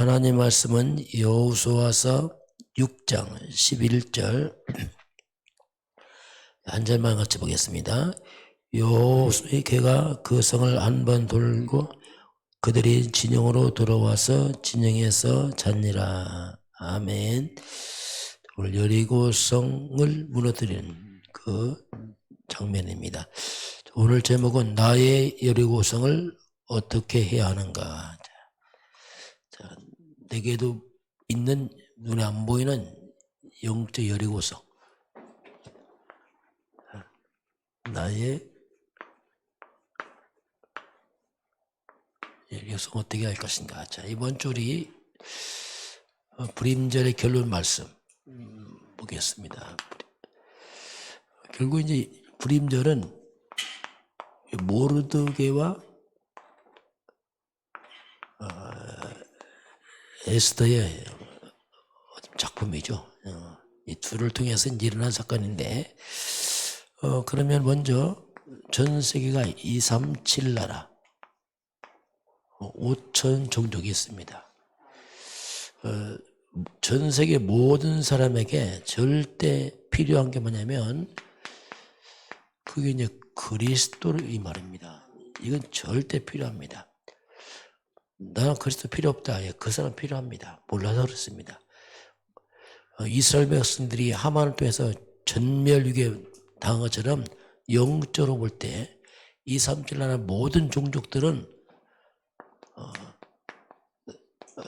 하나님 말씀은 여호수아서 6장 11절 한 절만 같이 보겠습니다. 여호수아의 개가 그 성을 한 번 돌고 그들이 진영으로 돌아와서 진영에서 잤니라. 아멘. 오늘 여리고성을 무너뜨리는 그 장면입니다. 오늘 제목은 나의 여리고성을 어떻게 해야 하는가. 자, 내게도 있는 눈에 안 보이는 영적 여리고성, 나의 여리고성 어떻게 할 것인가. 자, 이번 줄이 불임절의 결론 말씀 보겠습니다. 결국 이제 불임절은 모르드게와 에스더의 작품이죠. 이 둘을 통해서 일어난 사건인데, 그러면 먼저 전 세계가 237 나라 5천 종족이 있습니다. 전 세계 모든 사람에게 절대 필요한 게 뭐냐면 그게 이제 그리스도의 말입니다. 이건 절대 필요합니다. 나는 그리스도 필요 없다. 예, 그 사람 필요합니다. 몰라서 그렇습니다. 이스라엘 백성들이 하만을 통해서 전멸위기에 당한 것처럼 영적으로 볼 때 237 나라 모든 종족들은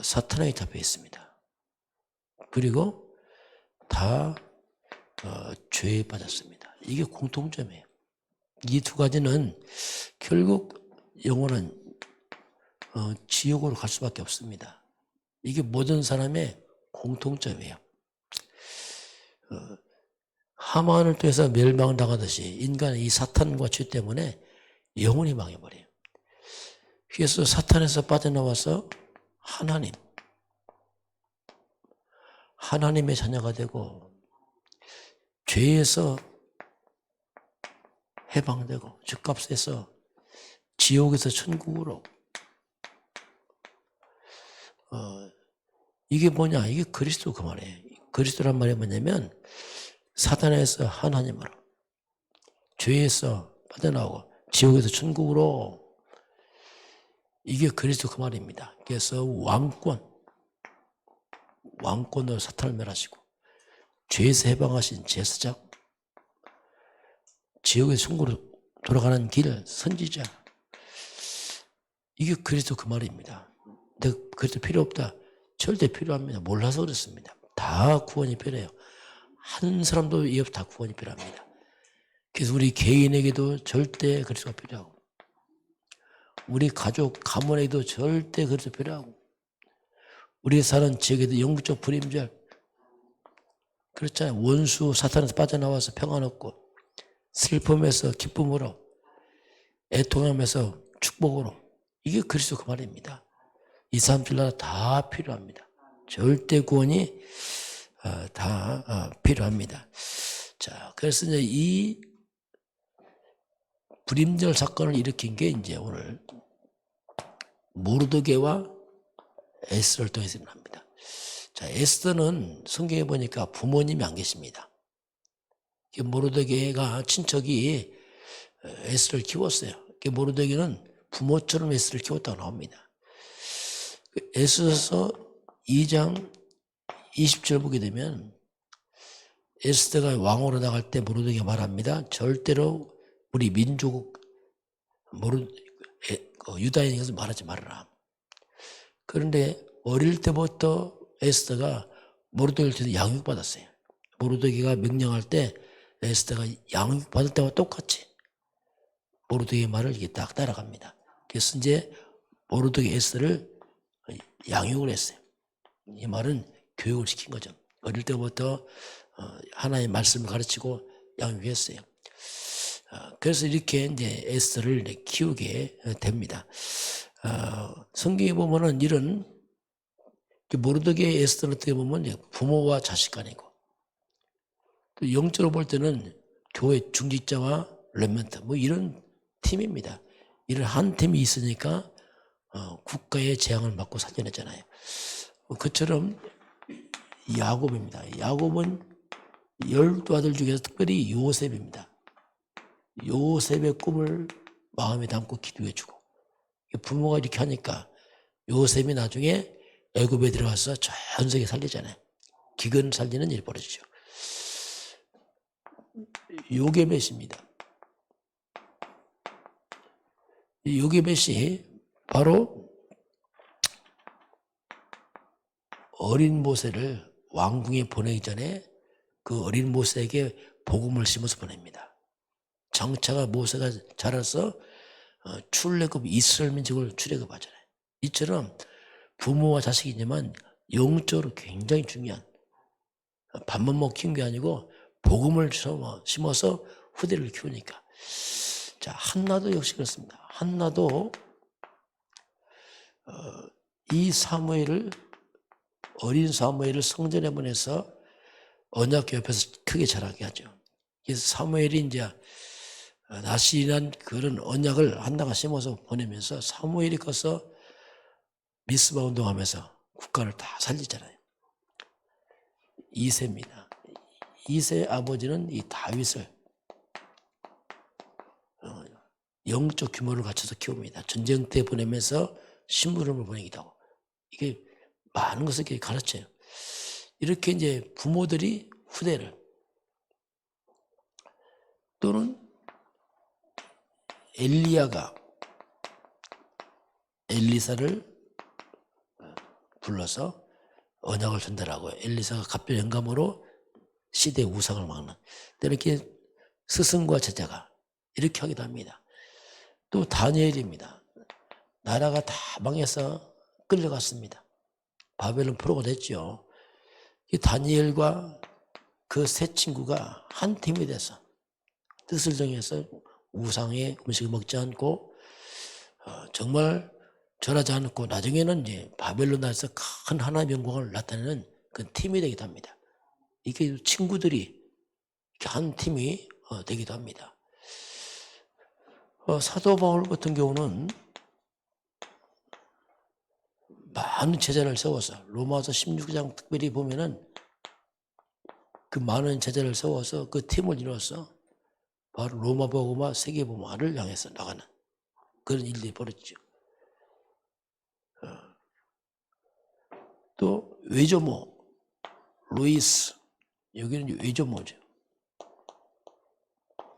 사탄에게 잡혀 있습니다. 그리고 다 죄에 빠졌습니다. 이게 공통점이에요. 이 두 가지는 결국 영혼은 지옥으로 갈 수밖에 없습니다. 이게 모든 사람의 공통점이에요. 하만을 통해서 멸망을 당하듯이 인간의 이 사탄과 죄 때문에 영혼이 망해버려요. 그래서 사탄에서 빠져나와서 하나님의 자녀가 되고 죄에서 해방되고 죄값에서 지옥에서 천국으로 이게 뭐냐? 이게 그리스도 그 말이에요. 그리스도란 말이 뭐냐면 사탄에서 하나님으로, 죄에서 빠져나오고 지옥에서 천국으로, 이게 그리스도 그 말입니다. 그래서 왕권으로 사탄을 멸하시고 죄에서 해방하신 제사장, 지옥에서 천국으로 돌아가는 길 선지자, 이게 그리스도 그 말입니다. 근데 그리스도 필요 없다. 절대 필요합니다. 몰라서 그렇습니다. 다 구원이 필요해요. 한 사람도 이 없이 다 구원이 필요합니다. 그래서 우리 개인에게도 절대 그리스도가 필요하고, 우리 가족, 가문에도 절대 그리스도 필요하고, 우리 사는 지역에도 영적 불임절, 그렇잖아요. 원수 사탄에서 빠져나와서 평안 얻고, 슬픔에서 기쁨으로, 애통함에서 축복으로, 이게 그리스도 그 말입니다. 237 나라 다 필요합니다. 절대 구원이 다 필요합니다. 자, 그래서 이제 이 불임절 사건을 일으킨 게 이제 오늘 모르드게와 에스더를 통해서 일어납니다. 자, 에스더는 성경에 보니까 부모님이 안 계십니다. 모르드게가 친척이 에스더를 키웠어요. 모르드게는 부모처럼 에스더를 키웠다고 나옵니다. 에스더서 2장 20절 보게 되면 에스더가 왕으로 나갈 때 모르드게가 말합니다. 절대로 우리 민족 유다인에 가서 말하지 말아라. 그런데 어릴 때부터 에스더가 모르드게를 통해서 양육받았어요. 모르드게가 명령할 때 에스더가 양육받을 때와 똑같이 모르드게의 말을 이게 딱 따라갑니다. 그래서 이제 모르드게 에스더를 양육을 했어요. 이 말은 교육을 시킨 거죠. 어릴 때부터 하나의 말씀을 가르치고 양육했어요. 그래서 이렇게 이제 에스더를 키우게 됩니다. 성경에 보면은 이런 모르드게 에스더는 어떻게 보면 부모와 자식 간이고, 또 영적으로 볼 때는 교회 중직자와 렘넌트 뭐 이런 팀입니다. 이런 한 팀이 있으니까 국가의 재앙을 맞고 살려냈잖아요. 그처럼 야곱입니다. 야곱은 12아들 중에서 특별히 요셉입니다. 요셉의 꿈을 마음에 담고 기도해주고, 부모가 이렇게 하니까 요셉이 나중에 애굽에 들어가서 전 세계 살리잖아요. 기근 살리는 일이 벌어지죠. 요게벳입니다. 이 요게벳이 바로 어린 모세를 왕궁에 보내기 전에 그 어린 모세에게 복음을 심어서 보냅니다. 장차가 모세가 자라서 출애굽 이스라엘 민족을 출애굽하잖아요. 이처럼 부모와 자식이지만 영적으로 굉장히 중요한, 밥만 먹고 키운 게 아니고 복음을 심어서 후대를 키우니까. 자, 한나도 역시 그렇습니다. 한나도 이 사무엘을, 어린 사무엘을 성전에 보내서 언약궤 옆에서 크게 자라게 하죠. 그래서 사무엘이 이제 나시란 그런 언약을 한나가 심어서 보내면서 사무엘이 커서 미스바 운동하면서 국가를 다 살리잖아요. 이새입니다. 이새의 아버지는 이 다윗을 영적 규모를 갖춰서 키웁니다. 전쟁 때 보내면서 심부름을 보내기도 하고, 이게 많은 것을 이렇게 가르쳐요. 이렇게 이제 부모들이 후대를, 또는 엘리야가 엘리사를 불러서 언약을 전달하고, 엘리사가 갑별 영감으로 시대의 우상을 막는, 이렇게 스승과 제자가 이렇게 하기도 합니다. 또 다니엘입니다. 나라가 다 망해서 끌려갔습니다. 바벨론 포로가 됐죠. 이 다니엘과 그 세 친구가 한 팀이 돼서 뜻을 정해서 우상의 음식을 먹지 않고 정말 절하지 않고, 나중에는 이제 바벨론 나라에서 큰 하나님의 영광을 나타내는 그 팀이 되기도 합니다. 이게 친구들이 한 팀이 되기도 합니다. 사도 바울 같은 경우는 많은 제자를 세워서, 로마서 16장 특별히 보면은 그 많은 제자를 세워서 그 팀을 이뤄서 바로 로마 복음화, 세계 복음화를 향해서 나가는 그런 일들이 벌어지죠. 또 외조모 루이스, 여기는 외조모죠.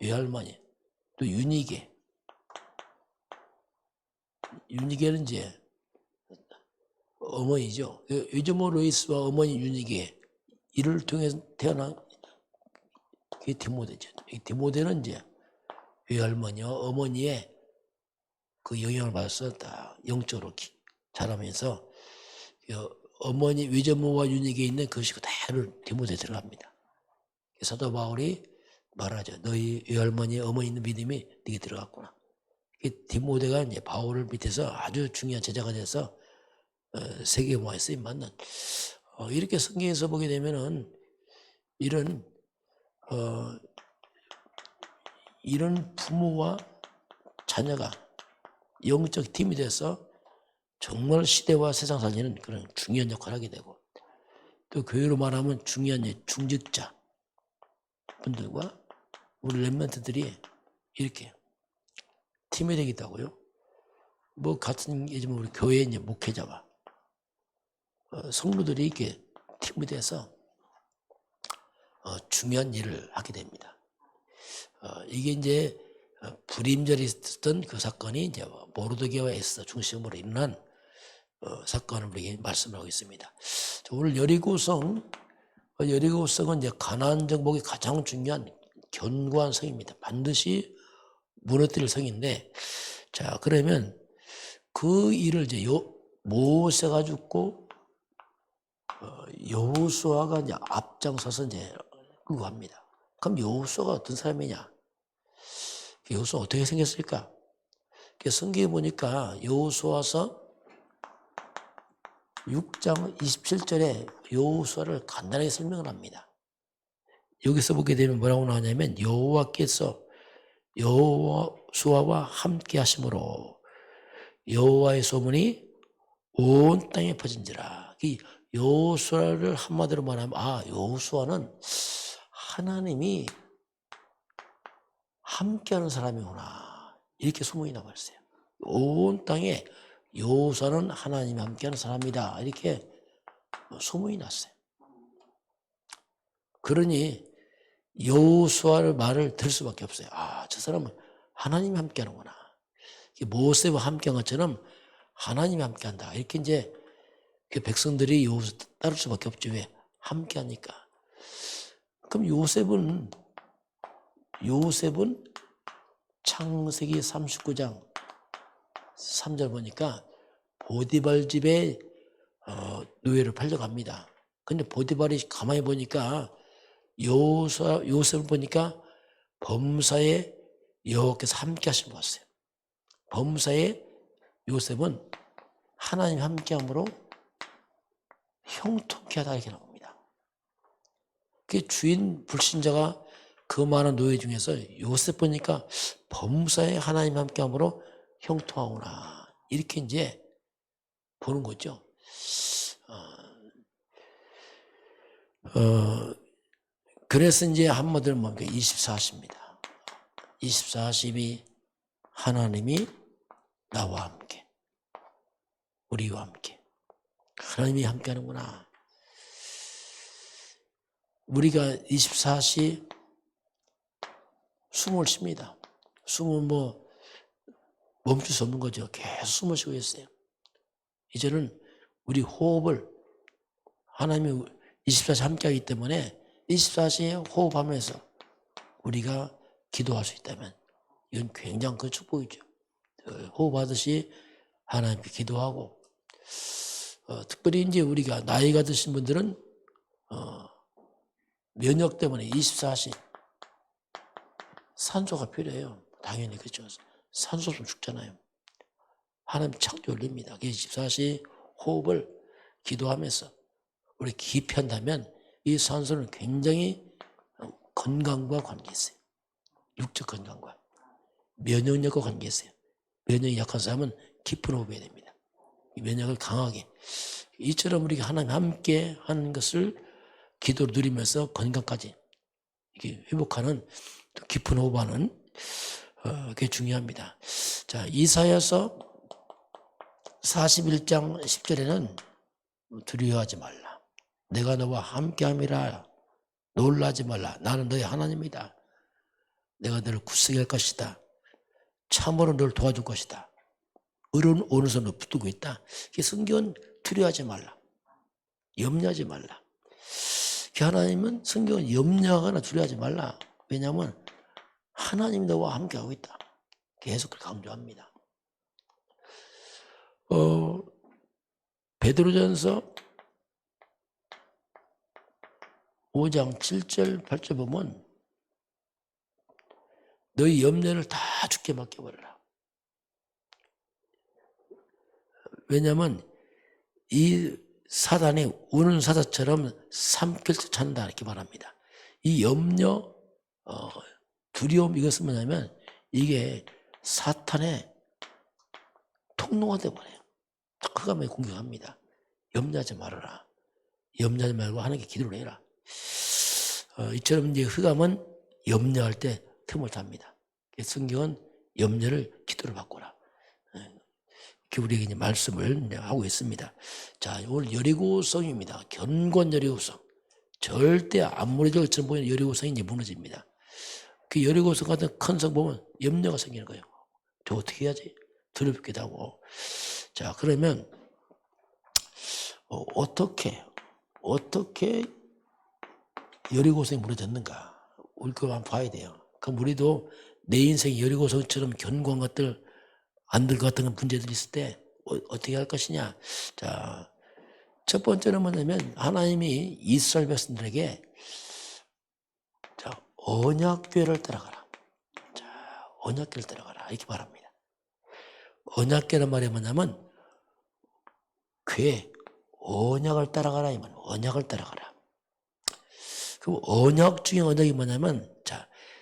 외할머니. 또 유니게는 이제 어머니죠. 외조모 루이스와 어머니 유니게, 이를 통해서 태어난 게 디모데죠. 이 디모데는 이제 외할머니와 어머니의 그 영향을 받아서 다 영적으로 자라면서 어머니 외조모와 유니게에 있는 그것이 그대로 디모데에 들어갑니다. 사도 바울이 말하죠. 너희 외할머니, 어머니 있는 믿음이 네게 들어갔구나. 디모데가 이제 바울을 밑에서 아주 중요한 제자가 돼서 세계보화에 쓰임 받는, 이렇게 성경에서 보게 되면은 이런 부모와 자녀가 영적 팀이 돼서 정말 시대와 세상 살리는 그런 중요한 역할을 하게 되고, 또 교회로 말하면 중요한 중직자 분들과 우리 렘넌트들이 이렇게 팀이 되기도 하고요. 뭐 같은 예지만 우리 교회 이제 목회자와 성도들이 이렇게 팀이 돼서 중요한 일을 하게 됩니다. 이게 이제 불임절이 있었던 그 사건이 이제 모르드게와 에스더 중심으로 일어난 사건을 우리에게 말씀하고 있습니다. 오늘 여리고성은 이제 가나안 정복의 가장 중요한 견고한 성입니다. 반드시 무너뜨릴 성인데, 자, 그러면 그 일을 이제 모세가 죽고 여호수아가 이제 앞장서서 이제 그거 합니다. 그럼 여호수아가 어떤 사람이냐? 여호수아 어떻게 생겼을까? 성경에 보니까 여호수아서 6장 27절에 여호수아를 간단하게 설명을 합니다. 여기서 보게 되면 뭐라고 나오냐면, 여호와께서 여호수아와 함께 하심으로 여호와의 소문이 온 땅에 퍼진지라. 여호수아를 한마디로 말하면 여호수아는 하나님이 함께하는 사람이구나 이렇게 소문이 나버렸어요. 온 땅에 여호수아는 하나님이 함께하는 사람이다 이렇게 소문이 났어요. 그러니 여호수아의 말을 들을 수밖에 없어요. 저 사람은 하나님이 함께하는구나. 모세와 함께한 것처럼 하나님이 함께한다. 이렇게 이제 그 백성들이 여호수아 따를 수밖에 없죠. 왜? 함께하니까. 그럼 요셉은 창세기 39장 3절 보니까 보디발 집에 노예를 팔려갑니다. 근데 보디발이 가만히 보니까 요셉을 보니까 범사에 여호와께서 함께 하신 것 같아요. 범사에 요셉은 하나님 함께함으로 형통케 하다 이렇게 나옵니다. 그 주인 불신자가 그 많은 노예 중에서 요셉 보니까 범사에 하나님 함께함으로 형통하구나 이렇게 이제 보는 거죠. 그래서 이제 한마디로 뭡니까? 24시입니다. 24시이 하나님이 나와 함께, 우리와 함께. 하나님이 함께 하는구나. 우리가 24시 숨을 쉽니다. 숨은 멈출 수 없는 거죠. 계속 숨을 쉬고 있어요. 이제는 우리 호흡을 하나님이 24시 함께 하기 때문에 24시에 호흡하면서 우리가 기도할 수 있다면 이건 굉장한 그 축복이죠. 호흡하듯이 하나님께 기도하고 특별히 이제 우리가 나이가 드신 분들은 면역 때문에 24시 산소가 필요해요. 당연히 그렇죠. 산소 없으면 죽잖아요. 하나님 창조 열립니다. 24시 호흡을 기도하면서 우리 깊이 한다면 이 산소는 굉장히 건강과 관계 있어요. 육적 건강과 면역력과 관계 있어요. 면역이 약한 사람은 깊은 호흡해야 됩니다. 이 면역을 강하게 이처럼 우리가 하나님 함께 하는 것을 기도로 누리면서 건강까지 이렇게 회복하는 깊은 호흡하는 그게 중요합니다. 자, 이사야서 41장 10절에는 두려워하지 말라. 내가 너와 함께함이라. 놀라지 말라. 나는 너의 하나님이다. 내가 너를 굳세게 할 것이다. 참으로 너를 도와줄 것이다. 의로운 오른손으로 붙들고 있다. 성경은 두려워하지 말라. 염려하지 말라. 하나님은 성경은 염려하거나 두려워하지 말라. 왜냐하면 하나님이 너와 함께하고 있다. 계속 강조합니다. 베드로전서 5장 7절 8절 보면 너희 염려를 다 주께 맡겨버려라. 왜냐하면 이 사단이 우는 사자처럼 삼킬 듯 찬다 이렇게 말합니다. 이 염려, 두려움 이것은 뭐냐면 이게 사탄의 통로가 되어버려요. 그가 왜 공격합니다. 염려하지 말아라. 염려하지 말고 하나님께 기도를 해라. 이처럼 이제 흑암은 염려할 때 틈을 탑니다. 성경은 염려를 기도로 바꾸라. 이렇게 우리에게 이제 말씀을 하고 있습니다. 자, 오늘 여리고성입니다. 견고한 여리고성. 절대 안 무너질 것처럼 보이는 여리고성이 이제 무너집니다. 그 여리고성 같은 큰 성 보면 염려가 생기는 거예요. 저 어떻게 해야지? 두렵기도 하고. 자, 그러면 어떻게 여리고성이 무너졌는가? 우리 그거 한번 봐야 돼요. 그럼 우리도 내 인생이 여리고성처럼 견고한 것들 안 될 것 같은 문제들이 있을 때 어떻게 할 것이냐? 자, 첫 번째는 뭐냐면 하나님이 이스라엘 백성들에게 언약궤를 따라가라. 자, 언약궤를 따라가라 이렇게 말합니다. 언약궤란 말이 뭐냐면 언약을 따라가라 이 말. 언약을 따라가라. 그럼 언약 중에 언약이 뭐냐면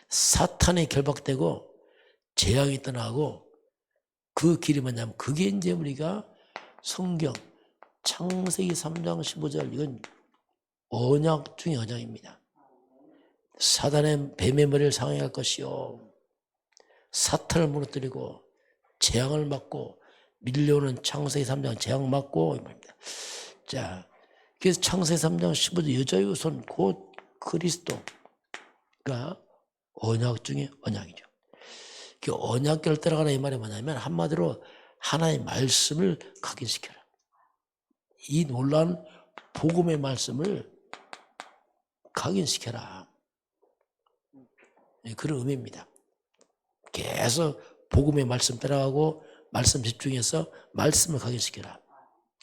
사탄이 결박되고 재앙이 떠나고 그 길이 뭐냐면 그게 이제 우리가 성경 창세기 3장 15절 이건 언약 중의 언약입니다. 사단의 뱀의 머리를 상해할 것이요 사탄을 무너뜨리고 재앙을 막고 밀려오는 창세기 3장 재앙 막고 말입니다. 자, 그래서 창세기 3장 15절 여자의 후손 곧 그리스도가 언약 중의 언약이죠. 그 언약궤를 따라가라 이 말이 뭐냐면 한마디로 하나의 말씀을 각인시켜라. 이 놀라운 복음의 말씀을 각인시켜라. 그런 의미입니다. 계속 복음의 말씀 따라가고 말씀 집중해서 말씀을 각인시켜라.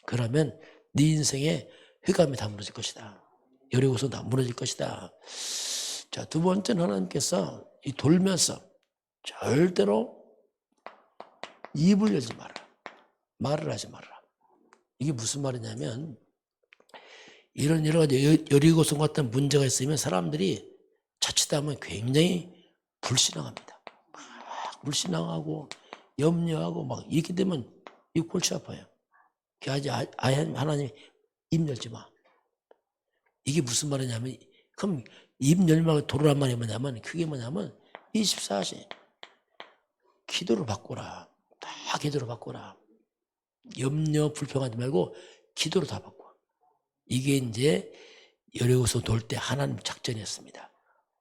그러면 네 인생에 흑암이 다 무너질 것이다. 여리고성도 다 무너질 것이다. 자, 두 번째는 하나님께서 이 돌면서 절대로 입을 열지 마라. 말을 하지 말아라. 이게 무슨 말이냐면 이런 여러 가지 여리고성 같은 문제가 있으면 사람들이 자칫하면 굉장히 불신앙합니다. 막 불신앙하고 염려하고 막 이렇게 되면 이 골치 아파요. 아예 하나님 입 열지 마. 이게 무슨 말이냐면 그럼 입 열면 도로란 말이 뭐냐면 그게 뭐냐면 24시 기도를 바꾸라. 다 기도를 바꾸라. 염려 불평하지 말고 기도로 다 바꿔. 이게 이제 여리고서 돌 때 하나님 작전이었습니다.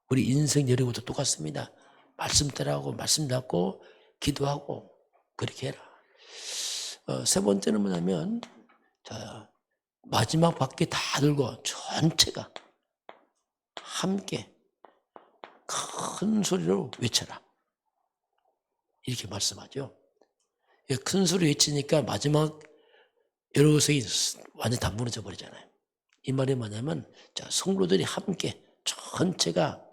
우리 인생 여리고도 똑같습니다. 말씀 따라하고 말씀 잡고 기도하고 그렇게 해라. 세 번째는 뭐냐면 자, 마지막 바퀴 다 들고 전체가 함께 큰 소리로 외쳐라. 이렇게 말씀하죠. 큰 소리 외치니까 마지막 여리고성이 완전 다 무너져 버리잖아요. 이 말이 뭐냐면 자, 성도들이 함께 전체가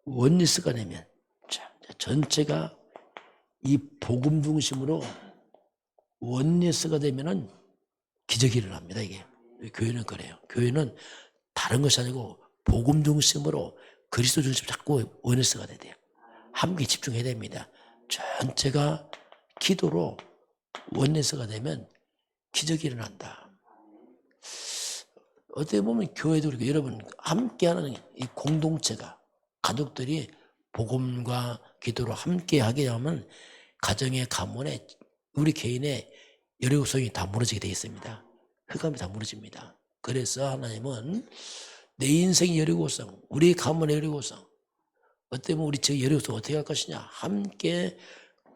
원리스가 되면 자, 전체가 이 복음 중심으로 원리스가 되면은 기적이 일어납니다. 이게 교회는 그래요. 교회는 다른 것이 아니고 복음 중심으로 그리스도 중심 자꾸 원리스가 돼야 돼요. 함께 집중해야 됩니다. 전체가 기도로 원리스가 되면 기적이 일어난다. 어떻게 보면 교회도 그렇고 여러분 함께하는 이 공동체가 가족들이 복음과 기도로 함께하게 하면 가정의 가문에 우리 개인의 여리고성이 다 무너지게 되어 있습니다. 흑암이 다 무너집니다. 그래서 하나님은 내 인생의 여리고성, 우리 가문의 여리고성, 어떻게 보면 우리 제 여리고성 어떻게 할 것이냐? 함께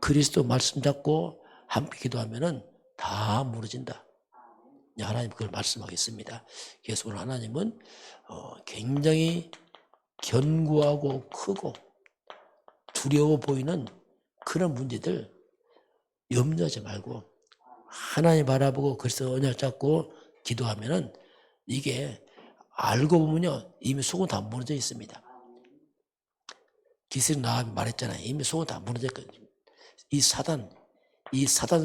그리스도 말씀 잡고 함께 기도하면은 다 무너진다. 하나님 그걸 말씀하겠습니다. 그래서 오늘 하나님은 굉장히 견고하고 크고 두려워 보이는 그런 문제들 염려하지 말고 하나님 바라보고 그리스도 언약 잡고 기도하면은 이게 알고 보면요 이미 속은 다 무너져 있습니다. 기생 나합이 말했잖아요. 이미 속은 다 무너졌거든요. 이 사단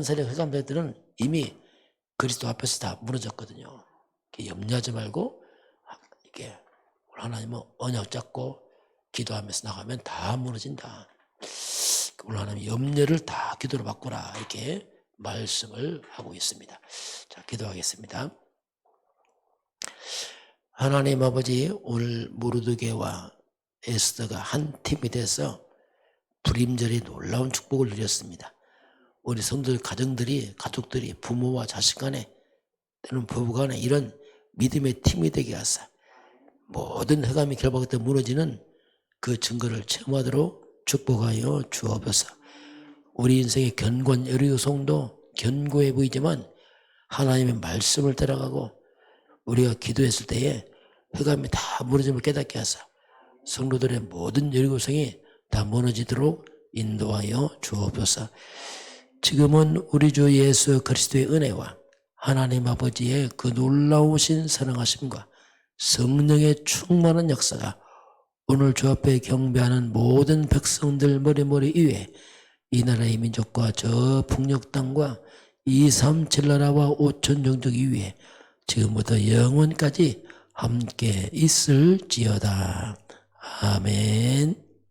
세력 흑암자들은 이미 그리스도 앞에서 다 무너졌거든요. 염려하지 말고 이렇게 하나님은 언약 잡고 기도하면서 나가면 다 무너진다. 오늘 하나님 염려를 다 기도로 바꾸라 이렇게 말씀을 하고 있습니다. 자, 기도하겠습니다. 하나님 아버지, 오늘 모르드게와 에스더가 한 팀이 돼서 불임절의 놀라운 축복을 누렸습니다. 우리 성도들 가족들이 부모와 자식 간에 또는 부부 간에 이런 믿음의 팀이 되게 하사 모든 흑암이 결박할 무너지는 그 증거를 체험하도록 축복하여 주옵소서. 우리 인생의 견고한 여리고성도 견고해 보이지만 하나님의 말씀을 따라가고 우리가 기도했을 때에 흑암이 다 무너짐을 깨닫게 하사 성도들의 모든 여리고성이 다 무너지도록 인도하여 주옵소서. 지금은 우리 주 예수 그리스도의 은혜와 하나님 아버지의 그 놀라우신 사랑하심과 성령의 충만한 역사가 오늘 주 앞에 경배하는 모든 백성들 머리 위에 이 나라의 민족과 저 북녘 땅과 237 나라와 5천 종족 위에 지금부터 영원까지 함께 있을지어다. 아멘.